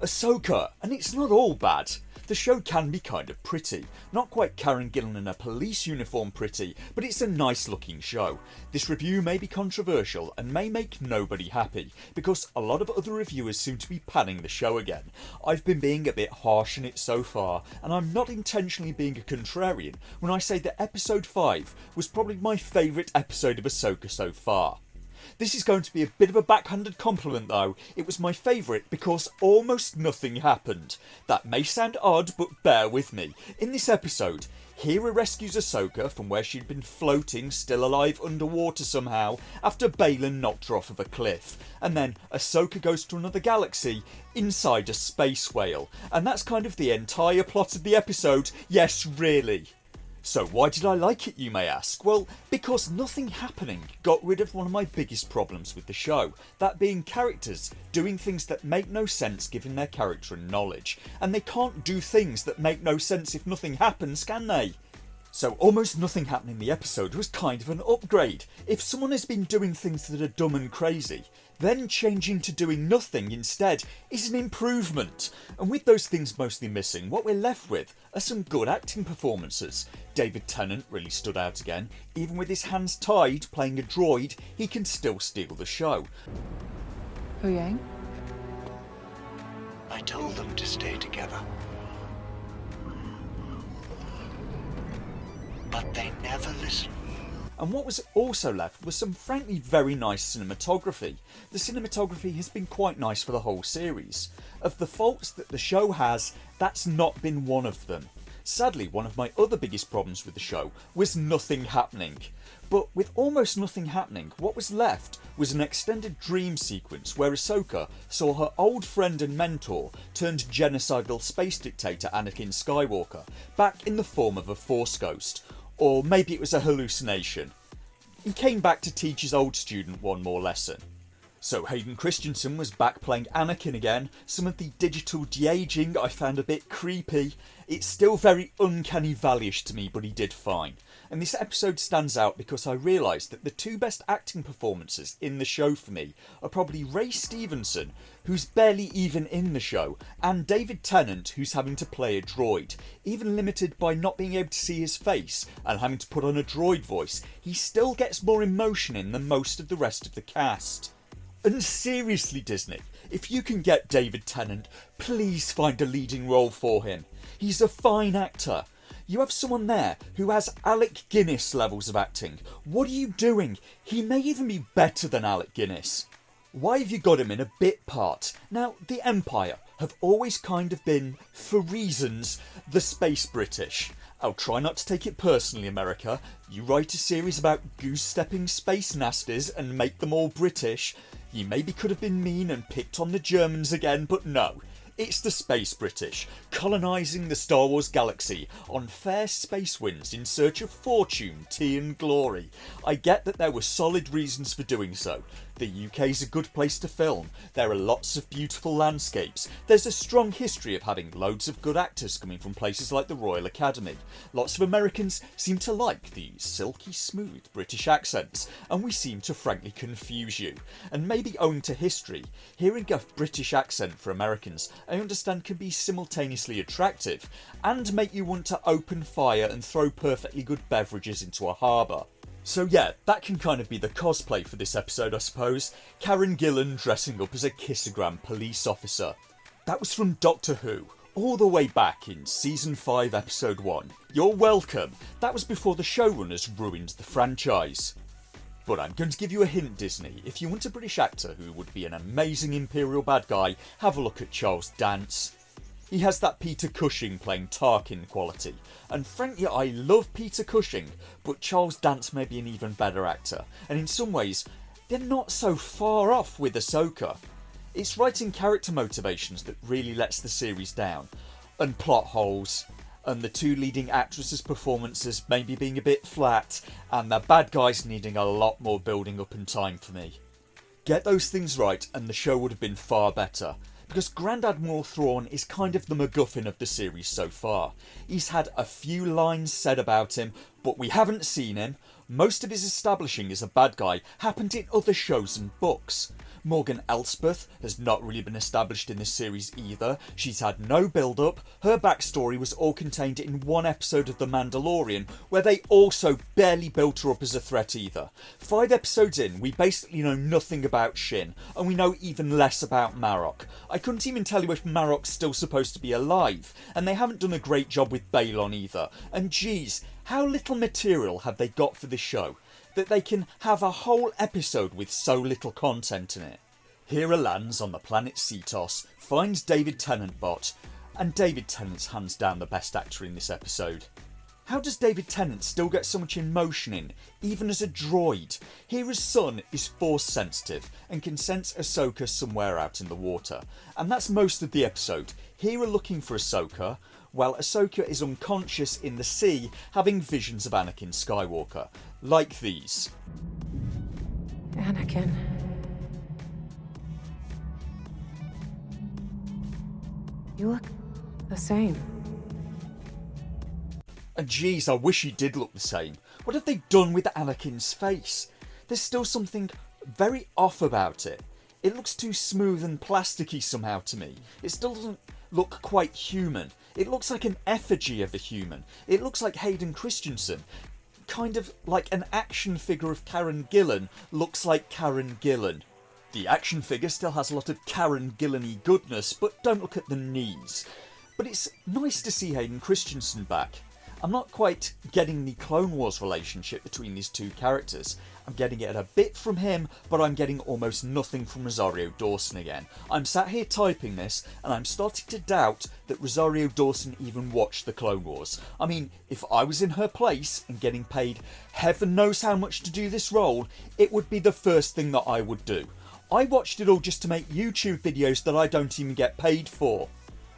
Ahsoka, and it's not all bad. The show can be kind of pretty. Not quite Karen Gillan in a police uniform pretty, but it's a nice looking show. This review may be controversial and may make nobody happy, because a lot of other reviewers seem to be panning the show again. I've been being a bit harsh on it so far, and I'm not intentionally being a contrarian when I say that episode 5 was probably my favourite episode of Ahsoka so far. This is going to be a bit of a backhanded compliment though. It was my favourite because almost nothing happened. That may sound odd, but bear with me. In this episode, Hera rescues Ahsoka from where she'd been floating still alive underwater somehow after Baylan knocked her off of a cliff. And then Ahsoka goes to another galaxy inside a space whale. And that's kind of the entire plot of the episode. Yes, really. So why did I like it, you may ask? Well, because nothing happening got rid of one of my biggest problems with the show, that being characters doing things that make no sense given their character and knowledge. And they can't do things that make no sense if nothing happens, can they? So almost nothing happening in the episode was kind of an upgrade. If someone has been doing things that are dumb and crazy, then changing to doing nothing instead is an improvement. And with those things mostly missing, what we're left with are some good acting performances. David Tennant really stood out again. Even with his hands tied playing a droid, he can still steal the show. Hu Yang? I told them to stay together. But they never listened. And what was also left was some frankly very nice cinematography. The cinematography has been quite nice for the whole series. Of the faults that the show has, that's not been one of them. Sadly, one of my other biggest problems with the show was nothing happening. But with almost nothing happening, what was left was an extended dream sequence where Ahsoka saw her old friend and mentor turned genocidal space dictator Anakin Skywalker back in the form of a Force ghost. Or maybe it was a hallucination. He came back to teach his old student one more lesson. So Hayden Christensen was back playing Anakin again. Some of the digital de-aging I found a bit creepy. It's still very uncanny valley-ish to me, but he did fine. And this episode stands out because I realised that the two best acting performances in the show for me are probably Ray Stevenson, who's barely even in the show, and David Tennant, who's having to play a droid. Even limited by not being able to see his face and having to put on a droid voice, he still gets more emotion in than most of the rest of the cast. And seriously, Disney, if you can get David Tennant, please find a leading role for him. He's a fine actor. You have someone there who has Alec Guinness levels of acting. What are you doing? He may even be better than Alec Guinness. Why have you got him in a bit part? Now, the Empire have always kind of been, for reasons, the space British. I'll try not to take it personally, America. You write a series about goose-stepping space nasties and make them all British. You maybe could have been mean and picked on the Germans again, but no. It's the space British, colonising the Star Wars galaxy on fair space winds in search of fortune, tea and glory. I get that there were solid reasons for doing so. The UK's a good place to film. There are lots of beautiful landscapes. There's a strong history of having loads of good actors coming from places like the Royal Academy. Lots of Americans seem to like the silky smooth British accents, and we seem to frankly confuse you. And maybe owing to history, hearing a British accent for Americans I understand can be simultaneously attractive and make you want to open fire and throw perfectly good beverages into a harbour. So yeah, that can kind of be the cosplay for this episode, I suppose. Karen Gillan dressing up as a kissogram police officer. That was from Doctor Who, all the way back in Season 5 Episode 1. You're welcome. That was before the showrunners ruined the franchise. But I'm going to give you a hint, Disney. If you want a British actor who would be an amazing Imperial bad guy, have a look at Charles Dance. He has that Peter Cushing playing Tarkin quality, and frankly I love Peter Cushing, but Charles Dance may be an even better actor, and in some ways they're not so far off with Ahsoka. It's writing character motivations that really lets the series down, and plot holes, and the two leading actresses' performances maybe being a bit flat, and the bad guys needing a lot more building up and time for me. Get those things right and the show would have been far better. Because Grand Admiral Thrawn is kind of the MacGuffin of the series so far. He's had a few lines said about him, but we haven't seen him. Most of his establishing as a bad guy happened in other shows and books. Morgan Elspeth has not really been established in this series either. She's had no build-up. Her backstory was all contained in one episode of The Mandalorian, where they also barely built her up as a threat either. 5 episodes in, we basically know nothing about Shin, and we know even less about Marok. I couldn't even tell you if Marok's still supposed to be alive, and they haven't done a great job with Balon either. And geez, how little material have they got for this show, that they can have a whole episode with so little content in it. Hera lands on the planet Cetos, finds David Tennant bot, and David Tennant's hands down the best actor in this episode. How does David Tennant still get so much emotion in, even as a droid? Hera's son is force sensitive and can sense Ahsoka somewhere out in the water, and that's most of the episode. Hera looking for Ahsoka, while Ahsoka is unconscious in the sea, having visions of Anakin Skywalker, like these. Anakin. You look the same. And geez, I wish he did look the same. What have they done with Anakin's face? There's still something very off about it. It looks too smooth and plasticky somehow to me. It still doesn't look quite human. It looks like an effigy of a human. It looks like Hayden Christensen. Kind of like an action figure of Karen Gillan looks like Karen Gillan. The action figure still has a lot of Karen Gillan-y goodness, but don't look at the knees. But it's nice to see Hayden Christensen back. I'm not quite getting the Clone Wars relationship between these two characters. I'm getting it a bit from him, but I'm getting almost nothing from Rosario Dawson again. I'm sat here typing this, and I'm starting to doubt that Rosario Dawson even watched the Clone Wars. I mean, if I was in her place and getting paid heaven knows how much to do this role, it would be the first thing that I would do. I watched it all just to make YouTube videos that I don't even get paid for.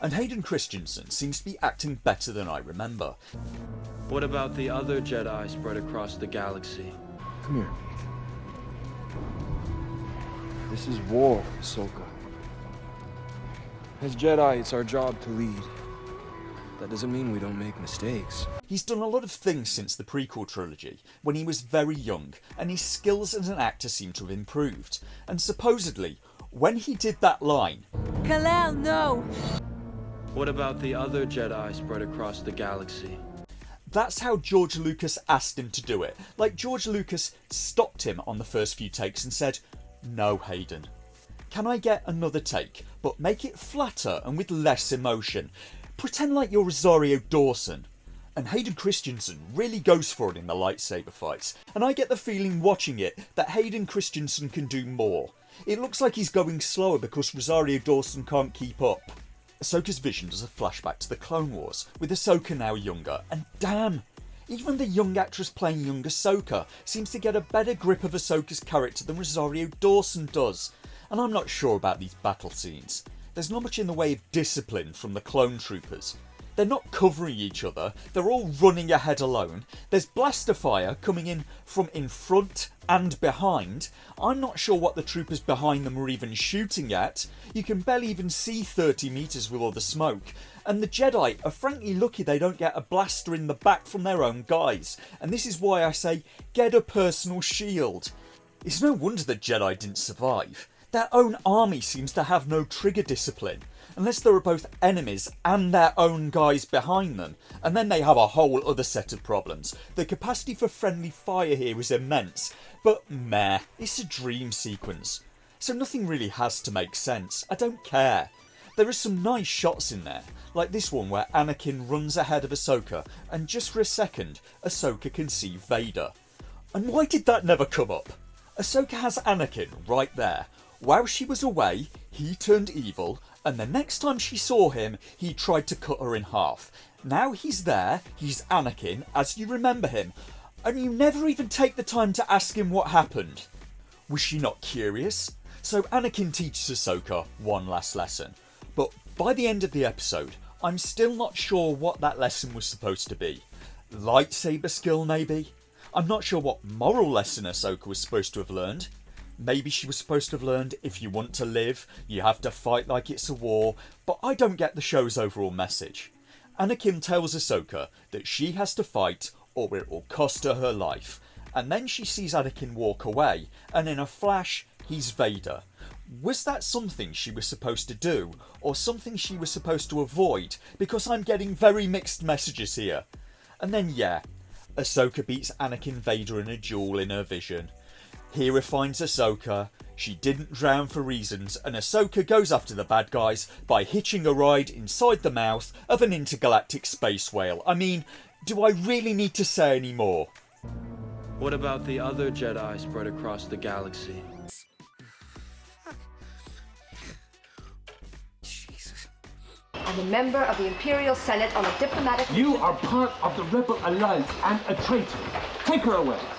And Hayden Christensen seems to be acting better than I remember. What about the other Jedi spread across the galaxy? Come here. This is war, Ahsoka. As Jedi, it's our job to lead. That doesn't mean we don't make mistakes. He's done a lot of things since the prequel trilogy, when he was very young, and his skills as an actor seem to have improved. And supposedly, when he did that line, Kalel, no! What about the other Jedi spread across the galaxy? that's how George Lucas asked him to do it. Like, George Lucas stopped him on the first few takes and said, "No, Hayden. Can I get another take, but make it flatter and with less emotion? Pretend like you're Rosario Dawson." And Hayden Christensen really goes for it in the lightsaber fights, and I get the feeling watching it that Hayden Christensen can do more. It looks like he's going slower because Rosario Dawson can't keep up. Ahsoka's vision does a flashback to the Clone Wars, with Ahsoka now younger, and damn! Even the young actress playing young Ahsoka seems to get a better grip of Ahsoka's character than Rosario Dawson does. And I'm not sure about these battle scenes. There's not much in the way of discipline from the clone troopers. They're not covering each other, they're all running ahead alone. There's blaster fire coming in from in front and behind. I'm not sure what the troopers behind them were even shooting at. You can barely even see 30 metres with all the smoke. And the Jedi are frankly lucky they don't get a blaster in the back from their own guys. And this is why I say, get a personal shield. It's no wonder the Jedi didn't survive. Their own army seems to have no trigger discipline, unless there are both enemies and their own guys behind them, and then they have a whole other set of problems. The capacity for friendly fire here is immense, but meh, it's a dream sequence, so nothing really has to make sense. I don't care. There are some nice shots in there, like this one where Anakin runs ahead of Ahsoka, and just for a second, Ahsoka can see Vader. And why did that never come up? Ahsoka has Anakin right there. While she was away, he turned evil, and the next time she saw him, he tried to cut her in half. Now he's there, he's Anakin, as you remember him, and you never even take the time to ask him what happened. Was she not curious? So Anakin teaches Ahsoka one last lesson, but by the end of the episode, I'm still not sure what that lesson was supposed to be. Lightsaber skill, maybe? I'm not sure what moral lesson Ahsoka was supposed to have learned. Maybe she was supposed to have learned, if you want to live, you have to fight like it's a war, but I don't get the show's overall message. Anakin tells Ahsoka that she has to fight or it will cost her her life, and then she sees Anakin walk away, and in a flash, he's Vader. Was that something she was supposed to do, or something she was supposed to avoid? Because I'm getting very mixed messages here. And then yeah, Ahsoka beats Anakin Vader in a duel in her vision. Hera finds Ahsoka, she didn't drown for reasons, and Ahsoka goes after the bad guys by hitching a ride inside the mouth of an intergalactic space whale. I mean, do I really need to say any more? What about the other Jedi spread across the galaxy? I'm a member of the Imperial Senate on a diplomatic... You are part of the Rebel Alliance and a traitor. Take her away.